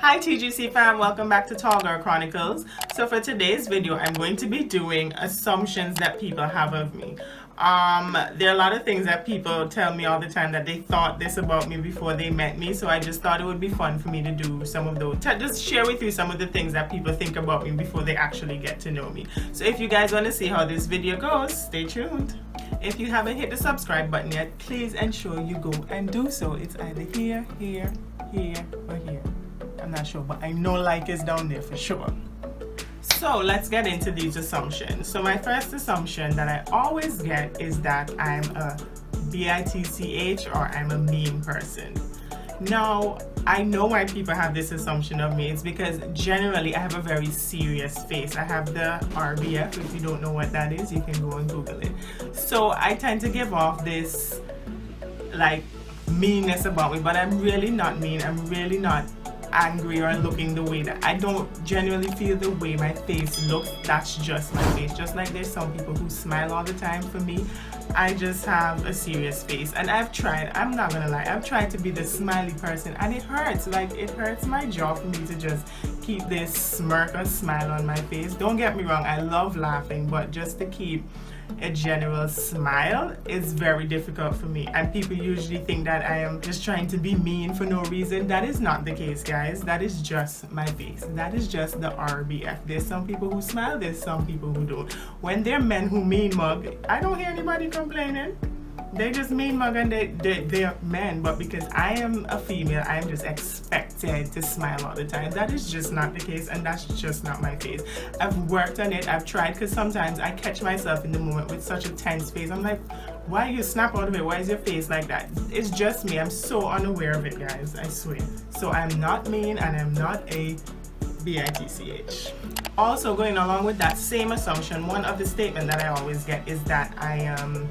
Hi TGC Fam, welcome back to Tall Girl Chronicles. So for today's video, I'm going to be doing assumptions that people have of me. There are a lot of things that people tell me all the time that they thought this about me before they met me, so I just thought it would be fun for me to do some of those, just share with you some of the things that people think about me before they actually get to know me. So if you guys want to see how this video goes, stay tuned. If you haven't hit the subscribe button yet, please ensure you go and do so. It's either here, here, here, or here. I'm not sure, but I know like is down there for sure. So let's get into these assumptions. So my first assumption that I always get is that I'm a bitch or I'm a mean person. Now, I know why people have this assumption of me. It's because generally I have a very serious face. I have the RBF. If you don't know what that is, you can go and Google it. So I tend to give off this like meanness about me, but I'm really not mean. I'm really not angry or looking the way that I don't genuinely feel the way my face looks. That's just my face. Just like there's some people who smile all the time, for me I just have a serious face, and I've tried, I'm not gonna lie, I've tried to be the smiley person, and it hurts. Like, it hurts my jaw for me to just keep this smirk or smile on my face. Don't get me wrong, I love laughing, but just to keep a general smile is very difficult for me, and people usually think that I am just trying to be mean for no reason. That is not the case, guys. That is just my face. That is just the RBF. There's some people who smile, there's some people who don't. When they're men who mean mug, I don't hear anybody complaining. They just mean mug and they're men, but because I am a female, I'm just expected to smile all the time. That is just not the case, and that's just not my face. I've worked on it, I've tried, because sometimes I catch myself in the moment with such a tense face. I'm like, why you snap out of it? Why is your face like that? It's just me. I'm so unaware of it, guys, I swear. So I'm not mean, and I'm not a bitch. Also, going along with that same assumption, one of the statements that I always get is that I am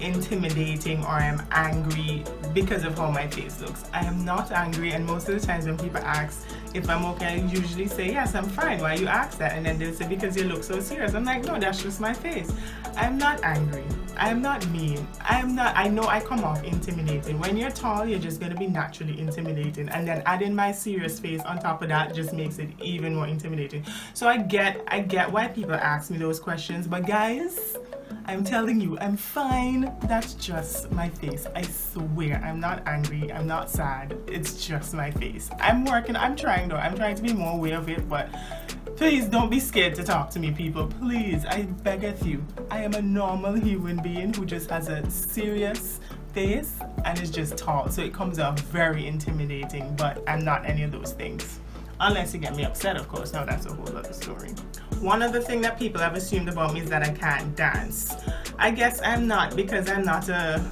intimidating or I'm angry because of how my face looks. I am not angry, and most of the times when people ask if I'm okay, I usually say yes, I'm fine. Why you ask that? And then they'll say because you look so serious. I'm like, no, that's just my face. I'm not angry. I'm not mean. I know I come off intimidating. When you're tall, you're just gonna be naturally intimidating, and then adding my serious face on top of that just makes it even more intimidating. So I get why people ask me those questions, but guys, I'm telling you, I'm fine. That's just my face. I swear, I'm not angry. I'm not sad. It's just my face. I'm working. I'm trying though. I'm trying to be more aware of it, but please don't be scared to talk to me, people. Please, I beg of you. I am a normal human being who just has a serious face and is just tall. So it comes out very intimidating, but I'm not any of those things. Unless you get me upset, of course. Now that's a whole other story. One other thing that people have assumed about me is that I can't dance. I guess I'm not, because I'm not a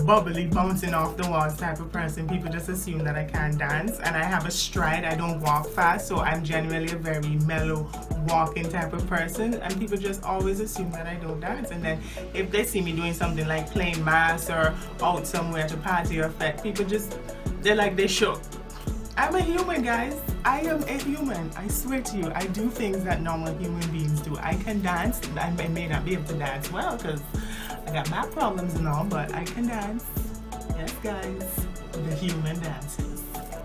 bubbly, bouncing off the walls type of person. People just assume that I can't dance, and I have a stride. I don't walk fast, so I'm generally a very mellow walking type of person, and people just always assume that I don't dance. And then if they see me doing something like playing mass or out somewhere to party or fete, people just, they're like, they shook. I'm a human, guys. I am a human. I swear to you, I do things that normal human beings do. I can dance. I may not be able to dance well because I got my problems and all, but I can dance. Yes, guys. The human dances.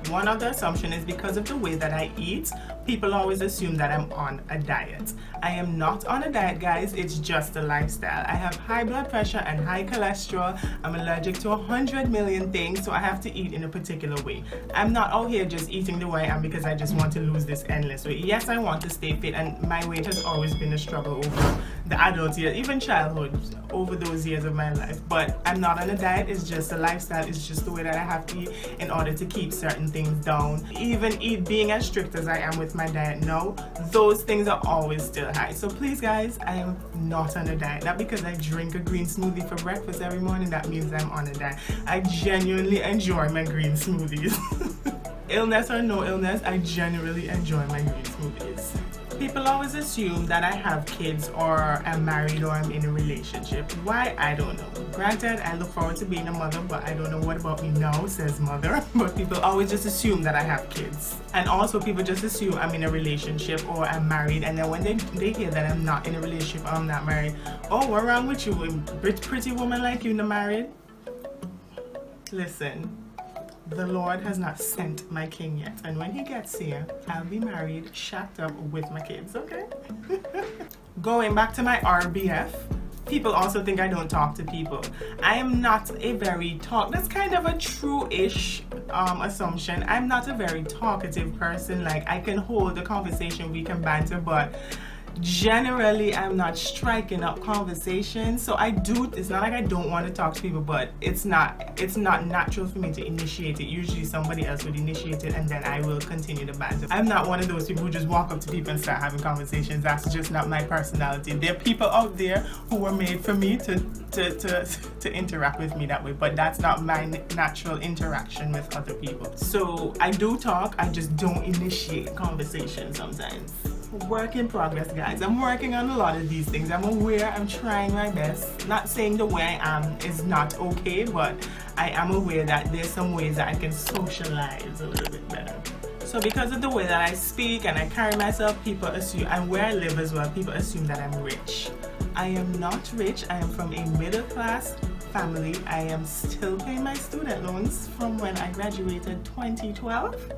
One of the assumptions is because of the way that I eat, people always assume that I'm on a diet. I am not on a diet, guys. It's just a lifestyle. I have high blood pressure and high cholesterol. I'm allergic to 100 million things, so I have to eat in a particular way. I'm not out here just eating the way I am because I just want to lose this endless weight. Yes, I want to stay fit, and my weight has always been a struggle over the adult years, even childhood, over those years of my life. But I'm not on a diet. It's just a lifestyle. It's just the way that I have to eat in order to keep certain things down. Even being as strict as I am with my diet now, those things are always still high. So please, guys, I am not on a diet. Not because I drink a green smoothie for breakfast every morning, that means I'm on a diet. I genuinely enjoy my green smoothies. Illness or no illness, I genuinely enjoy my green smoothies. People always assume that I have kids or I'm married or I'm in a relationship. Why? I don't know. Granted, I look forward to being a mother, but I don't know what about me now says mother. But people always just assume that I have kids. And also people just assume I'm in a relationship or I'm married, and then when they hear that I'm not in a relationship or I'm not married, oh, what's wrong with you? A pretty woman like you not married? Listen, the Lord has not sent my king yet. And when he gets here, I'll be married, shacked up with my kids, okay? Going back to my RBF, people also think I don't talk to people. I am not a very that's kind of a true-ish assumption. I'm not a very talkative person. Like, I can hold a conversation, we can banter, but generally I'm not striking up conversations. So it's not like I don't want to talk to people, but it's not natural for me to initiate it. Usually somebody else would initiate it, and then I will continue to banter. I'm not one of those people who just walk up to people and start having conversations. That's just not my personality. There are people out there who were made for me to interact with me that way, but that's not my natural interaction with other people. So I do talk, I just don't initiate conversation sometimes. Work in progress, guys. I'm working on a lot of these things. I'm aware, I'm trying my best. Not saying the way I am is not okay, but I am aware that there's some ways that I can socialize a little bit better. So because of the way that I speak and I carry myself, people assume, and where I live as well, people assume that I'm rich. I am not rich. I am from a middle class family. I am still paying my student loans from when I graduated 2012.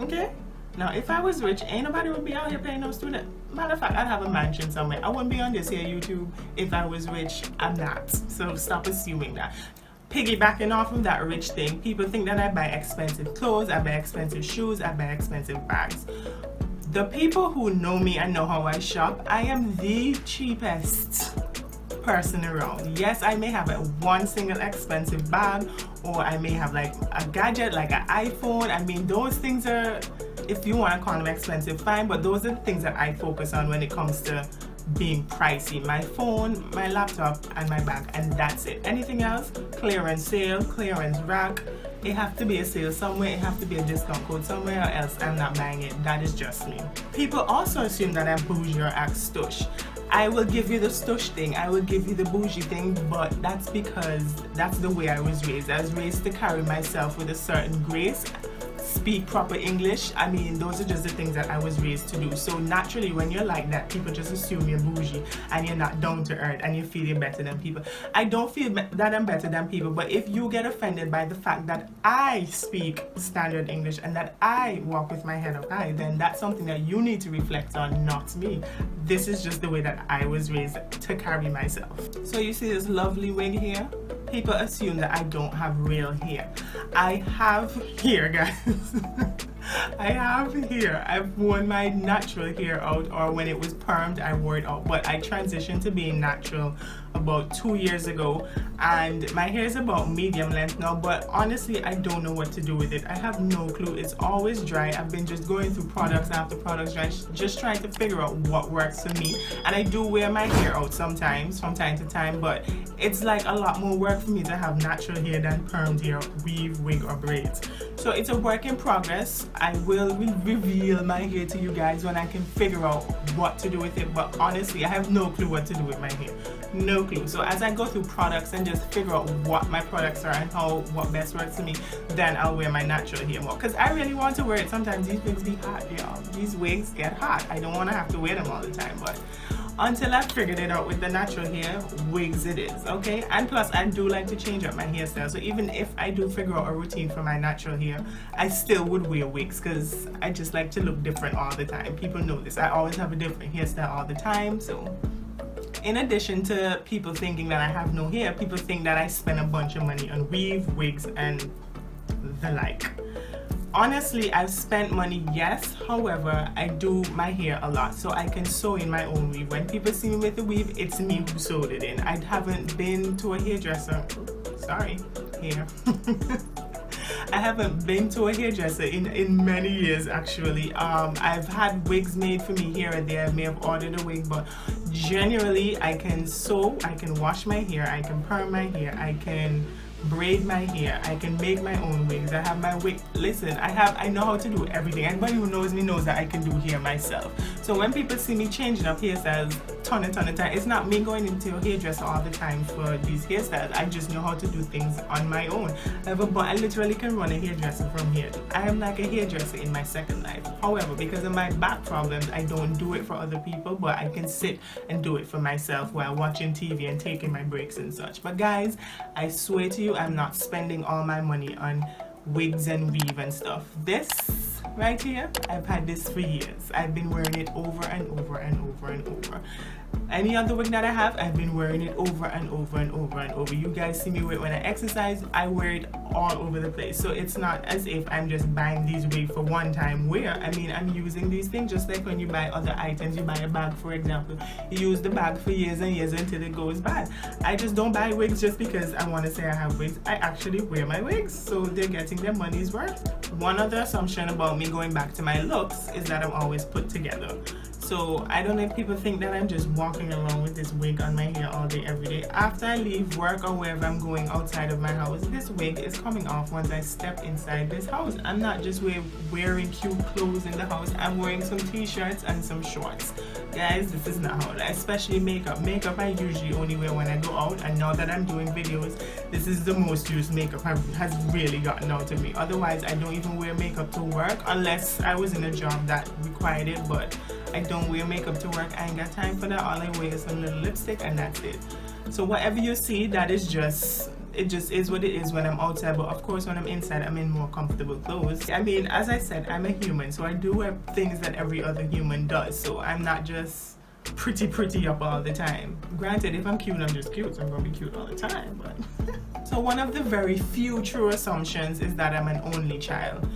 Okay? Now, if I was rich, ain't nobody would be out here paying no student. Matter of fact, I'd have a mansion somewhere. I wouldn't be on this here YouTube if I was rich. I'm not. So stop assuming that. Piggybacking off of that rich thing, people think that I buy expensive clothes, I buy expensive shoes, I buy expensive bags. The people who know me and know how I shop, I am the cheapest person around. Yes, I may have one single expensive bag, or I may have like a gadget like an iPhone. I mean, those things are, if you want to call them expensive, fine, but those are the things that I focus on when it comes to being pricey. My phone, my laptop, and my bag, and that's it. Anything else, clearance sale, clearance rack, it have to be a sale somewhere, it have to be a discount code somewhere, or else I'm not buying it. That is just me. People also assume that I'm bougie or act stush. I will give you the stush thing, I will give you the bougie thing, but that's because that's the way I was raised. I was raised to carry myself with a certain grace, speak proper English. I mean, those are just the things that I was raised to do. So naturally, when you're like that, people just assume you're bougie and you're not down to earth and you feel you're better than people. I don't feel that I'm better than people, but if you get offended by the fact that I speak standard English and that I walk with my head up high, then that's something that you need to reflect on, not me. This is just the way that I was raised to carry myself. So you see this lovely wig here? People assume that I don't have real hair. I have hair, guys. I have hair. I've worn my natural hair out, or when it was permed, I wore it out. But I transitioned to being natural about 2 years ago, and my hair is about medium length now, but honestly, I don't know what to do with it. I have no clue. It's always dry. I've been just going through products after products, just trying to figure out what works for me. And I do wear my hair out sometimes, from time to time, but it's like a lot more work for me to have natural hair than permed hair, weave, wig, or braids. So it's a work in progress. I will reveal my hair to you guys when I can figure out what to do with it, but honestly, I have no clue what to do with my hair. No clue. So as I go through products and just figure out what my products are and what best works for me, then I'll wear my natural hair more. Because I really want to wear it. Sometimes these wigs be hot, y'all. These wigs get hot. I don't want to have to wear them all the time, but until I've figured it out with the natural hair, wigs it is, okay? And plus, I do like to change up my hairstyle. So even if I do figure out a routine for my natural hair, I still would wear wigs because I just like to look different all the time. People know this. I always have a different hairstyle all the time, so in addition to people thinking that I have no hair, people think that I spend a bunch of money on weave, wigs, and the like. Honestly, I've spent money, yes. However, I do my hair a lot, so I can sew in my own weave. When people see me with the weave, it's me who sewed it in. I haven't been to a hairdresser. Sorry, hair. I haven't been to a hairdresser in many years, actually. I've had wigs made for me here and there. I may have ordered a wig, but generally I can sew, I can wash my hair, I can perm my hair, I can braid my hair, I can make my own wigs. I have my wig. Listen, I know how to do everything. Anybody who knows me knows that I can do hair myself. So when people see me changing up hairstyles ton of time, it's not me going into a hairdresser all the time for these hairstyles. I just know how to do things on my own. I literally can run a hairdresser from here. I am like a hairdresser in my second life. However, because of my back problems, I don't do it for other people, but I can sit and do it for myself while watching TV and taking my breaks and such. But guys, I swear to you, I'm not spending all my money on wigs and weave and stuff. This right here, I've had this for years. I've been wearing it over and over and over and over. Any other wig that I have, I've been wearing it over and over and over and over. You guys see me wear it when I exercise. I wear it all over the place. So it's not as if I'm just buying these wigs for one time wear. I mean, I'm using these things just like when you buy other items. You buy a bag, for example. You use the bag for years and years until it goes bad. I just don't buy wigs just because I want to say I have wigs. I actually wear my wigs, so they're getting their money's worth. One other assumption about me going back to my looks is that I'm always put together. So I don't know if people think that I'm just walking around with this wig on my hair all day, every day. After I leave work or wherever I'm going outside of my house, this wig is coming off once I step inside this house. I'm not just wearing cute clothes in the house. I'm wearing some t-shirts and some shorts. Guys, this is not how, especially makeup. Makeup I usually only wear when I go out, and now that I'm doing videos, this is the most used makeup has really gotten out of me. Otherwise, I don't even wear makeup to work unless I was in a job that required it, but I don't wear makeup to work. I ain't got time for that. All I wear is some little lipstick and that's it. So whatever you see, that is just, it just is what it is when I'm outside. But of course, when I'm inside, I'm in more comfortable clothes. I mean, as I said, I'm a human, so I do wear things that every other human does. So I'm not just pretty up all the time. Granted, if I'm cute, I'm just cute, so I'm gonna be cute all the time. But so one of the very few true assumptions is that I'm an only child.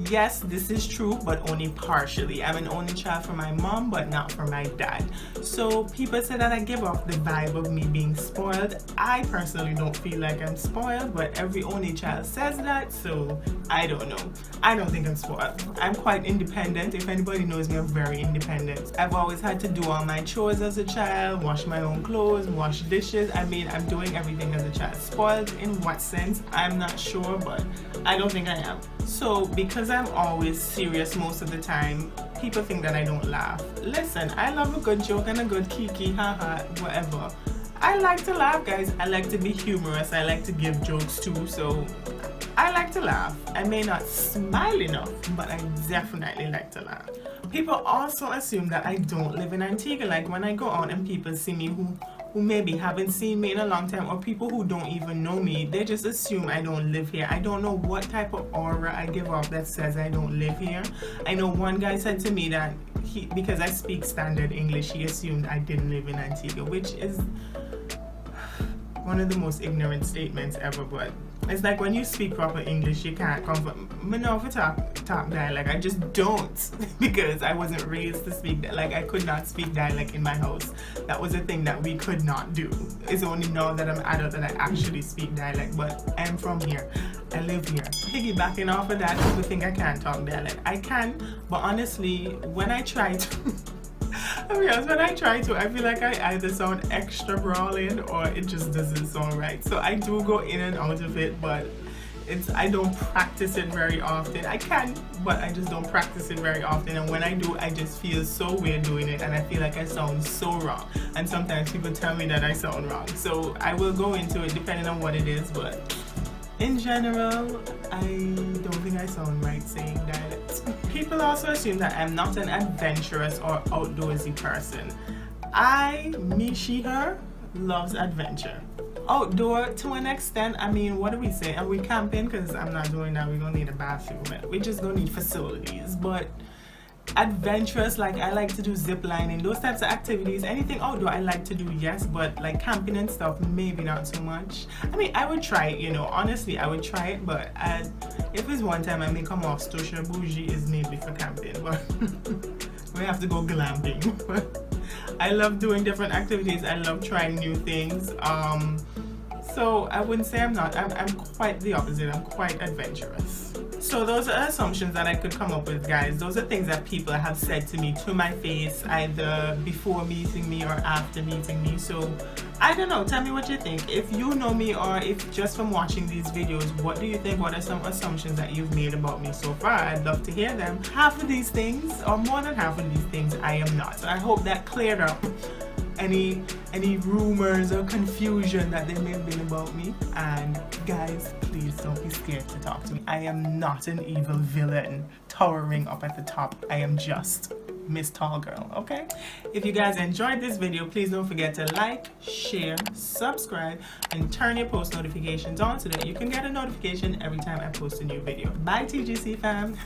Yes, this is true, but only partially. I'm an only child for my mom, but not for my dad. So people say that I give off the vibe of me being spoiled. I personally don't feel like I'm spoiled, but every only child says that, so I don't know. I don't think I'm spoiled. I'm quite independent. If anybody knows me, I'm very independent. I've always had to do all my chores as a child, wash my own clothes, wash dishes. I mean, I'm doing everything as a child. Spoiled in what sense? I'm not sure, but I don't think I am. So because I'm always serious most of the time, people think that I don't laugh. Listen, I love a good joke and a good kiki, haha, whatever. I like to laugh, guys. I like to be humorous. I like to give jokes too, so I like to laugh. I may not smile enough, but I definitely like to laugh. People also assume that I don't live in Antigua. Like when I go out and people see me who maybe haven't seen me in a long time, or people who don't even know me, they just assume I don't live here. I don't know what type of aura I give off that says I don't live here. I know one guy said to me that because I speak standard English, he assumed I didn't live in Antigua, which is one of the most ignorant statements ever. But it's like when you speak proper English, you can't come from me know if talk dialect. I just don't because I wasn't raised to speak that. Like I could not speak dialect in my house. That was a thing that we could not do. It's only now that I'm adult that I actually speak dialect. But I'm from here. I live here. Piggybacking off of that, people think I can't talk dialect. I can, but honestly, when I try to. When I try to, I feel like I either sound extra brawling or it just doesn't sound right. So I do go in and out of it, but I don't practice it very often. I can, but I just don't practice it very often. And when I do, I just feel so weird doing it, and I feel like I sound so wrong. And sometimes people tell me that I sound wrong. So I will go into it depending on what it is, but in general, I don't think I sound right saying dialect. People also assume that I'm not an adventurous or outdoorsy person. Me, she, her, loves adventure. Outdoor to an extent. I mean, what do we say? Are we camping? Because I'm not doing that. We're going to need a bathroom. We're just going to need facilities. But adventurous, like I like to do zip lining, those types of activities. Anything outdoor I like to do, yes, but like camping and stuff, maybe not so much. I mean, I would try it, honestly, I would try it, but if it's one time I may come off Stosha Bougie is maybe for camping, but we have to go glamping. I love doing different activities. I love trying new things. So I wouldn't say I'm not. I'm quite the opposite. I'm quite adventurous. So those are assumptions that I could come up with, guys. Those are things that people have said to me to my face, either before meeting me or after meeting me. So I don't know. Tell me what you think. If you know me, or if just from watching these videos, what do you think? What are some assumptions that you've made about me so far? I'd love to hear them. Half of these things, or more than half of these things, I am not. So I hope that cleared up any rumors or confusion that there may have been about me. And guys, please don't be scared to talk to me. I am not an evil villain towering up at the top. I am just Miss Tall Girl, okay? If you guys enjoyed this video, please don't forget to like, share, subscribe, and turn your post notifications on so that you can get a notification every time I post a new video. Bye, TGC fam.